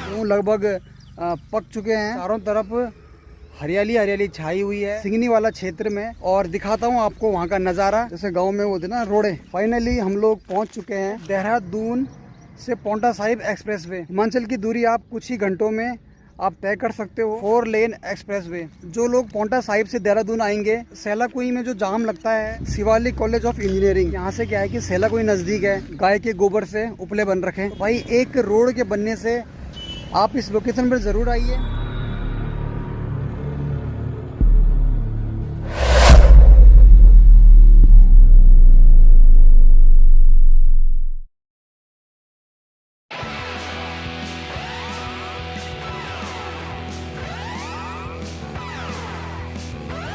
गेहूँ लगभग पक चुके हैं। चारों तरफ हरियाली हरियाली छाई हुई है सिंगनी वाला क्षेत्र में। और दिखाता हूँ आपको वहाँ का नज़ारा, जैसे गांव में वो थे ना रोडे। फाइनली हम लोग पहुँच चुके हैं देहरादून से पांवटा साहिब एक्सप्रेस वे। हिमाचल की दूरी आप कुछ ही घंटों में आप तय कर सकते हो। 4 लेन एक्सप्रेस वे। जो लोग पांवटा साहिब से देहरादून आएंगे, सेलाकुई में जो जाम लगता है, शिवालिक कॉलेज ऑफ इंजीनियरिंग, यहाँ से क्या है कि सेलाकुई नज़दीक है। गाय के गोबर से उपले बन रखे। तो भाई एक रोड के बनने से आप इस लोकेशन पर ज़रूर आइए।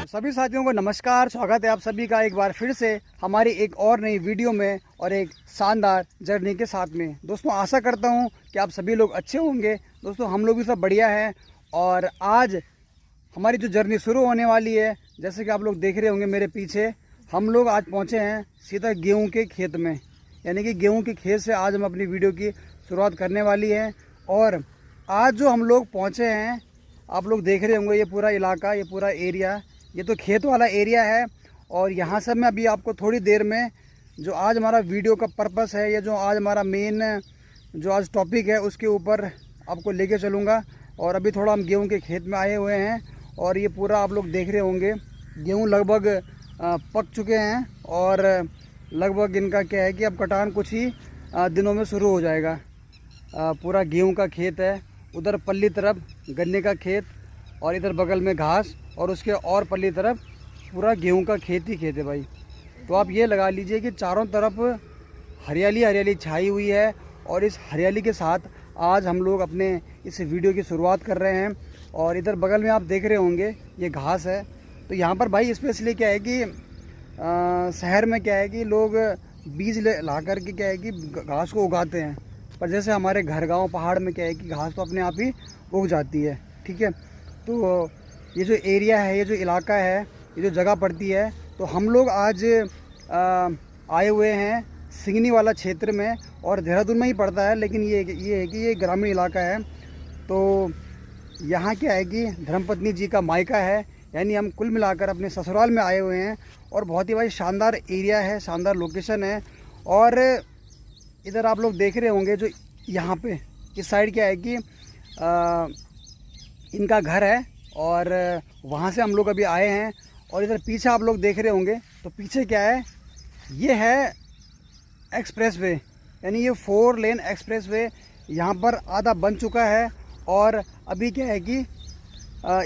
सभी साथियों को नमस्कार, स्वागत है आप सभी का एक बार फिर से हमारी एक और नई वीडियो में और एक शानदार जर्नी के साथ में। दोस्तों आशा करता हूं कि आप सभी लोग अच्छे होंगे। दोस्तों हम लोग भी सब बढ़िया हैं और आज हमारी जो जर्नी शुरू होने वाली है, जैसे कि आप लोग देख रहे होंगे मेरे पीछे, हम लोग आज पहुँचे हैं सीधा गेहूँ के खेत में। यानी कि गेहूँ के खेत से आज हम अपनी वीडियो की शुरुआत करने वाली है। और आज जो हम लोग पहुँचे हैं, आप लोग देख रहे होंगे ये पूरा इलाका, ये पूरा एरिया, ये तो खेत वाला एरिया है। और यहाँ से मैं अभी आपको थोड़ी देर में जो आज हमारा वीडियो का पर्पस है, ये जो आज हमारा मेन जो आज टॉपिक है, उसके ऊपर आपको लेके चलूँगा। और अभी थोड़ा हम गेहूं के खेत में आए हुए हैं और ये पूरा आप लोग देख रहे होंगे गेहूं लगभग पक चुके हैं और लगभग इनका क्या है कि अब कटान कुछ ही दिनों में शुरू हो जाएगा। पूरा गेहूं का खेत है, उधर पल्ली तरफ गन्ने का खेत और इधर बगल में घास और उसके और पल्ली तरफ पूरा गेहूं का खेत ही खेत है भाई। तो आप ये लगा लीजिए कि चारों तरफ हरियाली हरियाली छाई हुई है। और इस हरियाली के साथ आज हम लोग अपने इस वीडियो की शुरुआत कर रहे हैं। और इधर बगल में आप देख रहे होंगे ये घास है। तो यहाँ पर भाई स्पेशली क्या है कि शहर में क्या है कि लोग बीज ला कर के क्या है कि घास को उगाते हैं, पर जैसे हमारे घर गांव पहाड़ में क्या है कि घास तो अपने आप ही उग जाती है। ठीक है, तो ये जो एरिया है, ये जो इलाका है, ये जो जगह पड़ती है, तो हम लोग आज आए हुए हैं सिंगनी वाला क्षेत्र में। और देहरादून में ही पड़ता है, लेकिन ये है कि ये ग्रामीण इलाका है। तो यहाँ क्या है कि धर्मपत्नी जी का मायका है, यानी हम कुल मिलाकर अपने ससुराल में आए हुए हैं। और बहुत ही भाई शानदार एरिया है, शानदार लोकेशन है। और इधर आप लोग देख रहे होंगे जो यहाँ पे इस साइड क्या है कि इनका घर है और वहाँ से हम लोग अभी आए हैं। और इधर पीछे आप लोग देख रहे होंगे, तो पीछे क्या है, ये है एक्सप्रेस वे, यानी ये 4 लेन एक्सप्रेस वे यहाँ पर आधा बन चुका है। और अभी क्या है कि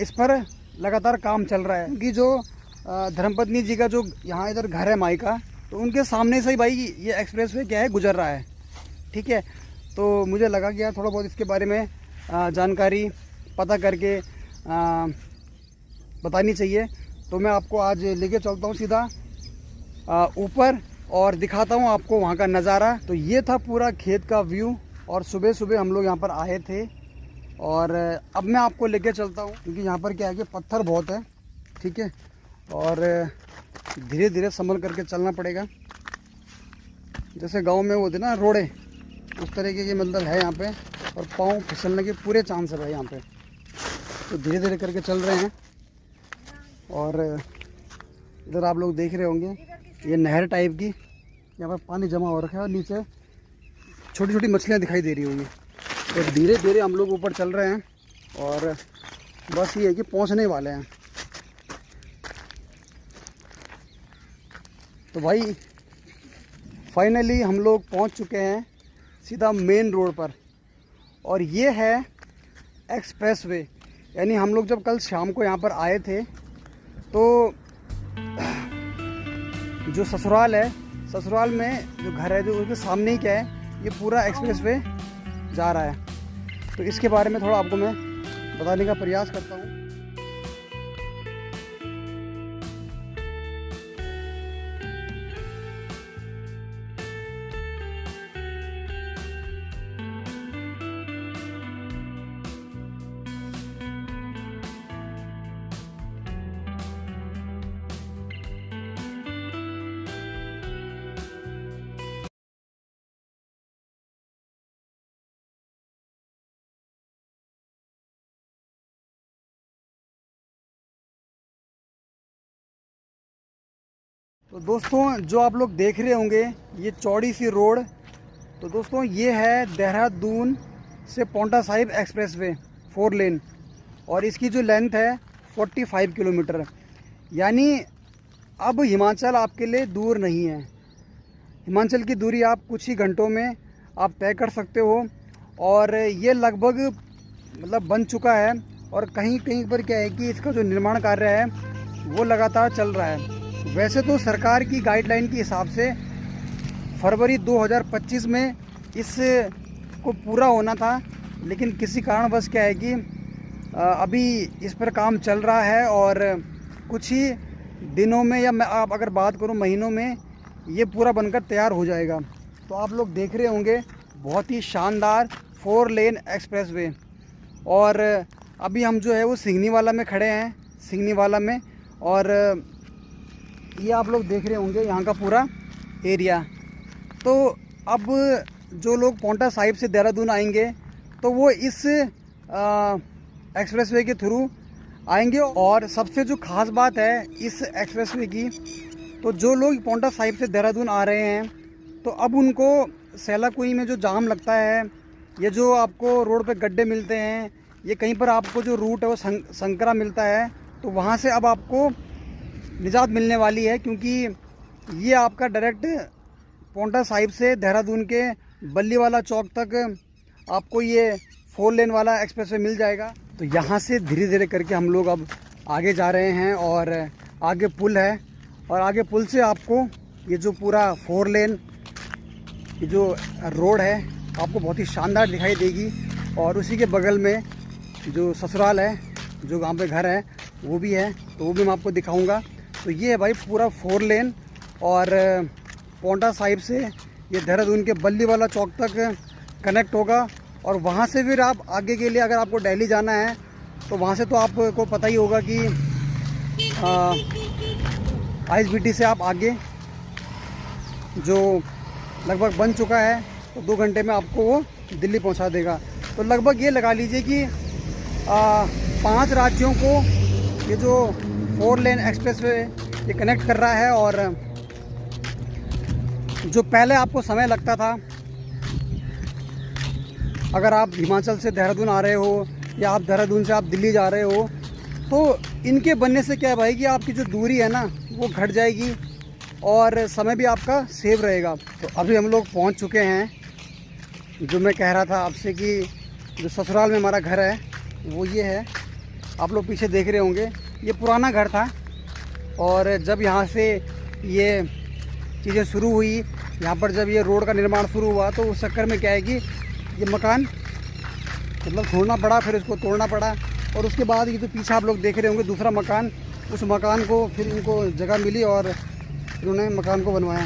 इस पर लगातार काम चल रहा है। क्योंकि जो धर्मपत्नी जी का जो यहाँ इधर घर है मायका, तो उनके सामने से ही भाई ये एक्सप्रेस वे क्या है गुजर रहा है। ठीक है, तो मुझे लगा कि यार थोड़ा बहुत इसके बारे में जानकारी पता करके बतानी चाहिए। तो मैं आपको आज लेके चलता हूँ सीधा ऊपर और दिखाता हूँ आपको वहाँ का नज़ारा। तो ये था पूरा खेत का व्यू। और सुबह सुबह हम लोग यहाँ पर आए थे और अब मैं आपको लेके चलता हूँ, क्योंकि यहाँ पर क्या है कि पत्थर बहुत है। ठीक है, और धीरे धीरे संभल करके चलना पड़ेगा। जैसे गांव में वो थे ना रोडे, उस तरीके की मतलब है यहाँ पे। और पाँव फिसलने के पूरे चांस है भाई यहाँ पे। तो धीरे धीरे करके चल रहे हैं। और इधर आप लोग देख रहे होंगे ये नहर टाइप की, यहाँ पर पानी जमा हो रखा है और नीचे छोटी छोटी मछलियाँ दिखाई दे रही होंगी। तो धीरे धीरे हम लोग ऊपर चल रहे हैं और बस ये है कि पहुँचने वाले हैं। तो भाई फाइनली हम लोग पहुँच चुके हैं सीधा मेन रोड पर। और ये है एक्सप्रेस वे। यानी हम लोग जब कल शाम को यहाँ पर आए थे, तो जो ससुराल है, ससुराल में जो घर है, जो उसके सामने ही क्या है, ये पूरा एक्सप्रेस वे जा रहा है। तो इसके बारे में थोड़ा आपको मैं बताने का प्रयास करता हूँ। तो दोस्तों जो आप लोग देख रहे होंगे ये चौड़ी सी रोड, तो दोस्तों ये है देहरादून से पांवटा साहिब एक्सप्रेसवे 4 लेन, और इसकी जो लेंथ है 45 किलोमीटर। यानी अब हिमाचल आपके लिए दूर नहीं है। हिमाचल की दूरी आप कुछ ही घंटों में आप तय कर सकते हो, और ये लगभग मतलब बन चुका है, और कहीं कहीं पर क्या है कि इसका जो निर्माण कार्य है वो लगातार चल रहा है। वैसे तो सरकार की गाइडलाइन के हिसाब से फरवरी 2025 में इस को पूरा होना था, लेकिन किसी कारणवश क्या है कि अभी इस पर काम चल रहा है, और कुछ ही दिनों में या मैं आप अगर बात करूं महीनों में ये पूरा बनकर तैयार हो जाएगा। तो आप लोग देख रहे होंगे बहुत ही शानदार 4 लेन एक्सप्रेसवे। और अभी हम जो है वो सिगनीवाला में खड़े हैं, सिगनीवाला में, और ये आप लोग देख रहे होंगे यहाँ का पूरा एरिया। तो अब जो लोग पांवटा साहिब से देहरादून आएंगे तो वो इस एक्सप्रेसवे के थ्रू आएंगे। और सबसे जो ख़ास बात है इस एक्सप्रेसवे की, तो जो लोग पांवटा साहिब से देहरादून आ रहे हैं तो अब उनको सैलाकुई में जो जाम लगता है, ये जो आपको रोड पे गड्ढे मिलते हैं, ये कहीं पर आपको जो रूट है वो संकरा मिलता है, तो वहाँ से अब आपको निजात मिलने वाली है, क्योंकि ये आपका डायरेक्ट पांवटा साहिब से देहरादून के बल्लीवाला चौक तक आपको ये 4 लेन वाला एक्सप्रेसवे मिल जाएगा। तो यहाँ से धीरे धीरे करके हम लोग अब आगे जा रहे हैं, और आगे पुल है, और आगे पुल से आपको ये जो पूरा 4 लेन ये जो रोड है आपको बहुत ही शानदार दिखाई देगी। और उसी के बगल में जो ससुराल है, जो गांव पे घर है वो भी है, तो वो भी मैं आपको दिखाऊंगा। तो ये है भाई पूरा 4 लेन, और पांवटा साहिब से ये देहरादून के बल्लीवाला चौक तक कनेक्ट होगा। और वहाँ से फिर आप आगे के लिए अगर आपको दिल्ली जाना है तो वहाँ से तो आपको पता ही होगा कि ISBT से आप आगे जो लगभग बन चुका है, तो 2 घंटे में आपको वो दिल्ली पहुँचा देगा। तो लगभग ये लगा लीजिए कि 5 राज्यों को ये जो 4 लेन एक्सप्रेसवे ये कनेक्ट कर रहा है। और जो पहले आपको समय लगता था अगर आप हिमाचल से देहरादून आ रहे हो, या आप देहरादून से आप दिल्ली जा रहे हो, तो इनके बनने से क्या है भाई कि आपकी जो दूरी है ना वो घट जाएगी, और समय भी आपका सेव रहेगा। तो अभी हम लोग पहुंच चुके हैं, जो मैं कह रहा था आपसे कि जो ससुराल में हमारा घर है वो ये है, आप लोग पीछे देख रहे होंगे। ये पुराना घर था, और जब यहाँ से ये चीज़ें शुरू हुई, यहाँ पर जब ये रोड का निर्माण शुरू हुआ, तो उस चक्कर में क्या है कि ये मकान मतलब छोड़ना पड़ा, फिर इसको तोड़ना पड़ा। और उसके बाद ये जो पीछे आप लोग देख रहे होंगे दूसरा मकान, उस मकान को फिर इनको जगह मिली और इन्होंने मकान को बनवाया।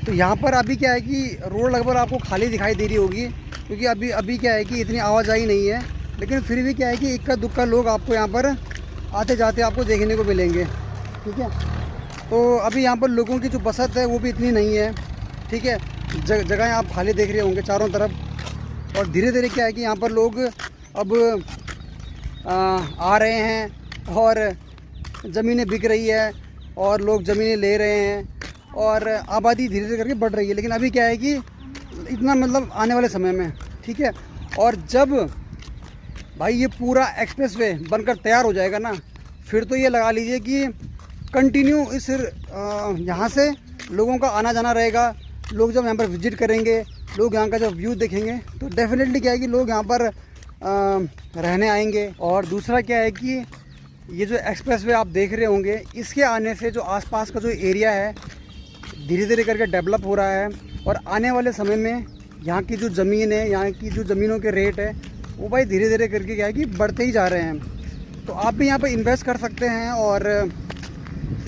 तो यहाँ पर अभी क्या है कि रोड लगभग आपको खाली दिखाई दे रही होगी, क्योंकि अभी क्या है कि इतनी आवाजाही नहीं है, लेकिन फिर भी क्या है कि इक्का दुक्का लोग आपको यहाँ पर आते जाते आपको देखने को मिलेंगे। ठीक है, तो अभी यहाँ पर लोगों की जो बसत है वो भी इतनी नहीं है। ठीक है, जगह आप खाली देख रहे होंगे चारों तरफ। और धीरे धीरे क्या है कि यहाँ पर लोग अब आ रहे हैं, और ज़मीनें बिक रही है, और लोग ज़मीनें ले रहे हैं, और आबादी धीरे धीरे करके बढ़ रही है। लेकिन अभी क्या है कि इतना मतलब आने वाले समय में, ठीक है, और जब भाई ये पूरा एक्सप्रेसवे बनकर तैयार हो जाएगा ना, फिर तो ये लगा लीजिए कि कंटिन्यू इस यहाँ से लोगों का आना जाना रहेगा। लोग जब यहाँ पर विज़िट करेंगे, लोग यहाँ का जब व्यू देखेंगे, तो डेफिनेटली क्या है कि लोग यहाँ पर रहने आएंगे। और दूसरा क्या है कि ये जो एक्सप्रेसवे आप देख रहे होंगे, इसके आने से जो आसपास का जो एरिया है धीरे धीरे करके डेवलप हो रहा है, और आने वाले समय में यहाँ की जो ज़मीन है, यहाँ की जो ज़मीनों के रेट है वो भाई धीरे धीरे करके क्या है कि बढ़ते ही जा रहे हैं। तो आप भी यहाँ पर इन्वेस्ट कर सकते हैं, और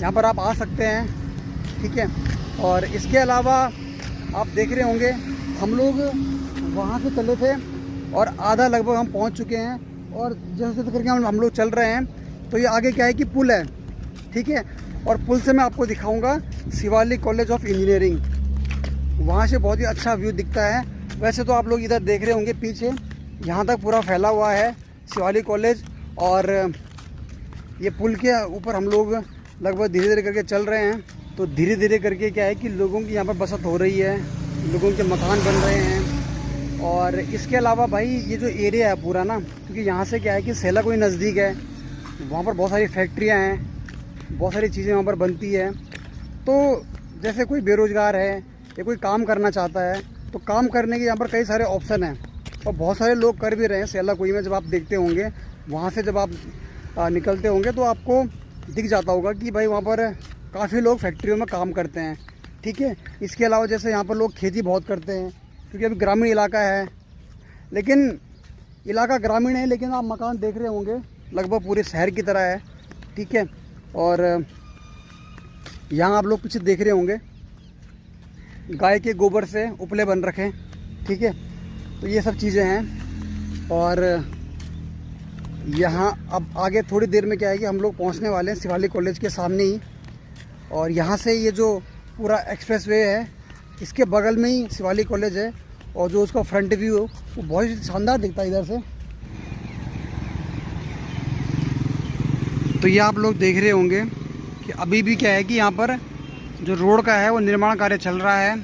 यहाँ पर आप आ सकते हैं। ठीक है, और इसके अलावा आप देख रहे होंगे हम लोग वहाँ से चले थे, और आधा लगभग हम पहुँच चुके हैं, और जैसे जैसे करके हम लोग चल रहे हैं। तो ये आगे क्या है कि पुल है। ठीक है, और पुल से मैं आपको दिखाऊंगा शिवालिक कॉलेज ऑफ इंजीनियरिंग, वहाँ से बहुत ही अच्छा व्यू दिखता है। वैसे तो आप लोग इधर देख रहे होंगे पीछे, यहाँ तक पूरा फैला हुआ है शिवालिक कॉलेज, और ये पुल के ऊपर हम लोग लगभग धीरे धीरे करके चल रहे हैं। तो धीरे धीरे करके क्या है कि लोगों की यहाँ पर बसत हो रही है, लोगों के मकान बन रहे हैं। और इसके अलावा भाई ये जो एरिया है पूरा ना, क्योंकि यहाँ से क्या है कि सेला कोई नज़दीक है, वहाँ पर बहुत सारी फैक्ट्रियाँ हैं, बहुत सारी चीज़ें वहाँ पर बनती है। तो जैसे कोई बेरोज़गार है या कोई काम करना चाहता है तो काम करने के यहाँ पर कई सारे ऑप्शन हैं और बहुत सारे लोग कर भी रहे हैं। सेला कोई में जब आप देखते होंगे, वहाँ से जब आप निकलते होंगे तो आपको दिख जाता होगा कि भाई वहाँ पर काफ़ी लोग फैक्ट्रियों में काम करते हैं। ठीक है, इसके अलावा जैसे यहाँ पर लोग खेती बहुत करते हैं, क्योंकि अभी ग्रामीण इलाका है, लेकिन इलाका ग्रामीण है लेकिन आप मकान देख रहे होंगे लगभग पूरे शहर की तरह है। ठीक है, और यहाँ आप लोग पीछे देख रहे होंगे गाय के गोबर से उपले बन रखे हैं। ठीक है, तो ये सब चीज़ें हैं। और यहाँ अब आगे थोड़ी देर में क्या है कि हम लोग पहुँचने वाले हैं शिवालिक कॉलेज के सामने ही। और यहाँ से ये जो पूरा एक्सप्रेसवे है, इसके बगल में ही शिवालिक कॉलेज है। और जो उसका फ्रंट व्यू है वो बहुत ही शानदार दिखता है इधर से। तो ये आप लोग देख रहे होंगे कि अभी भी क्या है कि यहाँ पर जो रोड का है वो निर्माण कार्य चल रहा है।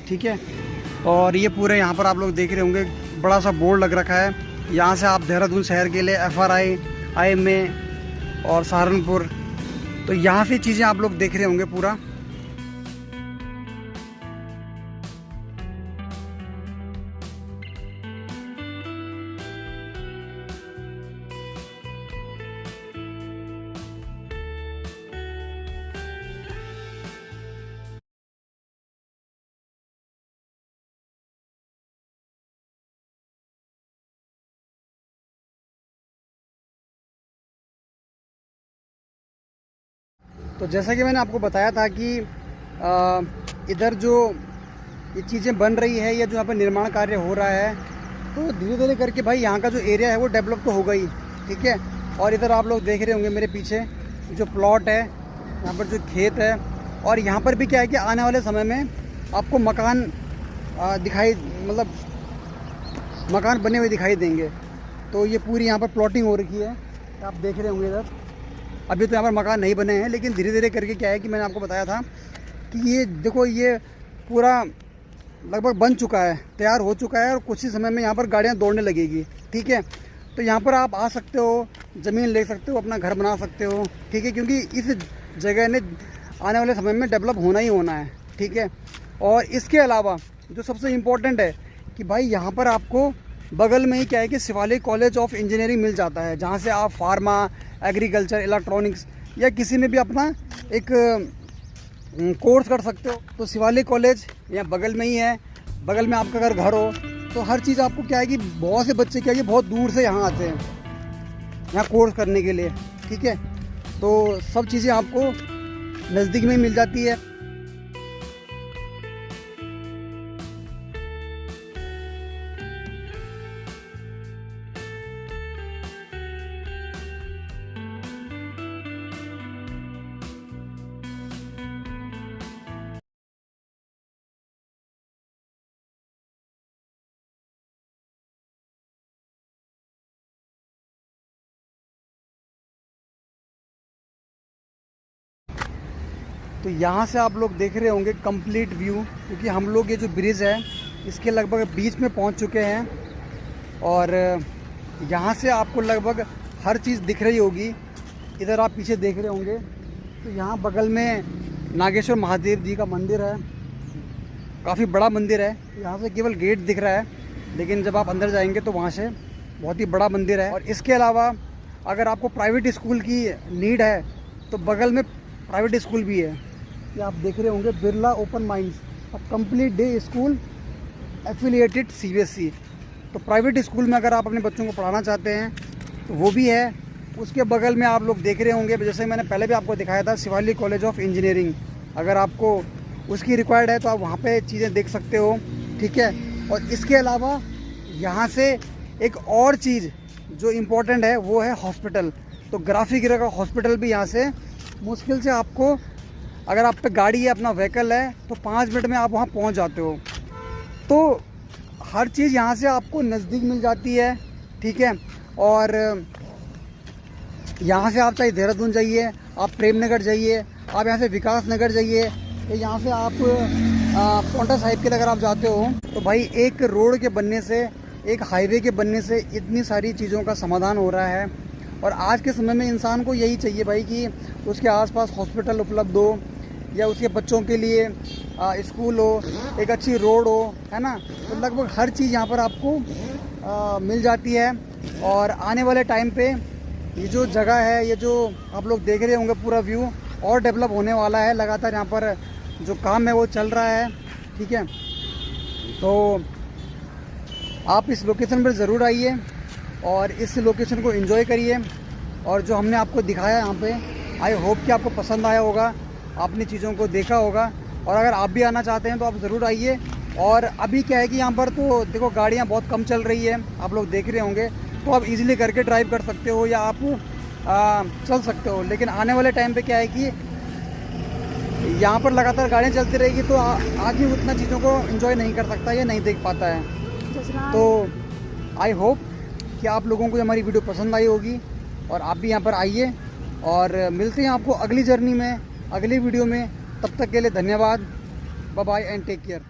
ठीक है, और ये पूरे यहाँ पर आप लोग देख रहे होंगे बड़ा सा बोर्ड लग रखा है। यहाँ से आप देहरादून शहर के लिए FRI, IMA और सहारनपुर, तो यहाँ से चीज़ें आप लोग देख रहे होंगे पूरा। तो जैसा कि मैंने आपको बताया था कि इधर जो ये चीज़ें बन रही है या जो यहाँ पर निर्माण कार्य हो रहा है, तो धीरे धीरे करके भाई यहाँ का जो एरिया है वो डेवलप तो होगा ही। ठीक है, और इधर आप लोग देख रहे होंगे मेरे पीछे जो प्लॉट है, यहाँ पर जो खेत है, और यहाँ पर भी क्या है कि आने वाले समय में आपको मकान दिखाई, मतलब मकान बने हुए दिखाई देंगे। तो ये पूरी यहाँ पर प्लॉटिंग हो रखी है, आप देख रहे होंगे इधर। अभी तो यहाँ पर मकान नहीं बने हैं, लेकिन धीरे धीरे करके क्या है कि मैंने आपको बताया था कि ये देखो ये पूरा लगभग बन चुका है, तैयार हो चुका है, और कुछ ही समय में यहाँ पर गाड़ियाँ दौड़ने लगेगी। ठीक है, तो यहाँ पर आप आ सकते हो, ज़मीन ले सकते हो, अपना घर बना सकते हो। ठीक है, क्योंकि इस जगह ने आने वाले समय में डेवलप होना ही होना है। ठीक है, और इसके अलावा जो सबसे इम्पोर्टेंट है कि भाई यहाँ पर आपको बगल में ही क्या है कि शिवालिक कॉलेज ऑफ इंजीनियरिंग मिल जाता है, जहाँ से आप फार्मा, एग्रीकल्चर, इलेक्ट्रॉनिक्स या किसी में भी अपना एक कोर्स कर सकते हो। तो शिवालिक कॉलेज यहाँ बगल में ही है, बगल में आपका अगर घर हो तो हर चीज़ आपको क्या है कि बहुत से बच्चे क्या है कि बहुत दूर से यहाँ आते हैं यहाँ कोर्स करने के लिए। ठीक है, तो सब चीज़ें आपको नज़दीक में मिल जाती है। तो यहाँ से आप लोग देख रहे होंगे कंप्लीट व्यू, क्योंकि हम लोग ये जो ब्रिज है इसके लगभग बीच में पहुँच चुके हैं। और यहाँ से आपको लगभग हर चीज़ दिख रही होगी। इधर आप पीछे देख रहे होंगे तो यहाँ बगल में नागेश्वर महादेव जी का मंदिर है, काफ़ी बड़ा मंदिर है। यहाँ से केवल गेट दिख रहा है, लेकिन जब आप अंदर जाएंगे तो वहाँ से बहुत ही बड़ा मंदिर है। और इसके अलावा अगर आपको प्राइवेट स्कूल की नीड है तो बगल में प्राइवेट स्कूल भी है। ये आप देख रहे होंगे Birla open minds, a complete day school affiliated CBSE। तो प्राइवेट स्कूल में अगर आप अपने बच्चों को पढ़ाना चाहते हैं तो वो भी है। उसके बगल में आप लोग देख रहे होंगे, जैसे मैंने पहले भी आपको दिखाया था, शिवालिक कॉलेज ऑफ इंजीनियरिंग। अगर आपको उसकी रिक्वायर्ड है तो आप वहाँ पे चीज़ें देख सकते हो। ठीक है, और इसके अलावा यहाँ से एक और चीज़ जो इम्पोर्टेंट है वो है हॉस्पिटल। तो ग्राफिक का हॉस्पिटल भी यहाँ से मुश्किल से आपको, अगर आप पे गाड़ी है, अपना व्हीकल है, तो 5 मिनट में आप वहाँ पहुँच जाते हो। तो हर चीज़ यहाँ से आपको नज़दीक मिल जाती है। ठीक है, और यहाँ से आप चाहे देहरादून जाइए, आप प्रेम नगर जाइए, आप यहाँ से विकास नगर जाइए, यहाँ से आप पौंटा साहिब के लिए अगर आप जाते हो तो भाई एक रोड के बनने से, एक हाईवे के बनने से इतनी सारी चीज़ों का समाधान हो रहा है। और आज के समय में इंसान को यही चाहिए भाई कि उसके आसपास हॉस्पिटल उपलब्ध हो, या उसके बच्चों के लिए स्कूल हो, एक अच्छी रोड हो, है ना। तो लगभग हर चीज़ यहाँ पर आपको मिल जाती है। और आने वाले टाइम पे ये जो जगह है, ये जो आप लोग देख रहे होंगे पूरा व्यू और डेवलप होने वाला है। लगातार यहाँ पर जो काम है वो चल रहा है, ठीक है। तो आप इस लोकेशन पर ज़रूर आइए और इस लोकेशन को एंजॉय करिए। और जो हमने आपको दिखाया यहाँ पे, आई होप कि आपको पसंद आया होगा, आपने चीज़ों को देखा होगा। और अगर आप भी आना चाहते हैं तो आप ज़रूर आइए। और अभी क्या है कि यहाँ पर तो देखो गाड़ियाँ बहुत कम चल रही है, आप लोग देख रहे होंगे, तो आप इजीली करके ड्राइव कर सकते हो या आप चल सकते हो। लेकिन आने वाले टाइम पे क्या है कि यहाँ पर लगातार गाड़ियाँ चलती रहेगी तो आदमी उतना चीज़ों को एंजॉय नहीं कर सकता या नहीं देख पाता है। तो आई होप कि आप लोगों को हमारी वीडियो पसंद आई होगी और आप भी यहाँ पर आइए। और मिलते हैं आपको अगली जर्नी में, अगली वीडियो में। तब तक के लिए धन्यवाद, bye bye and take care.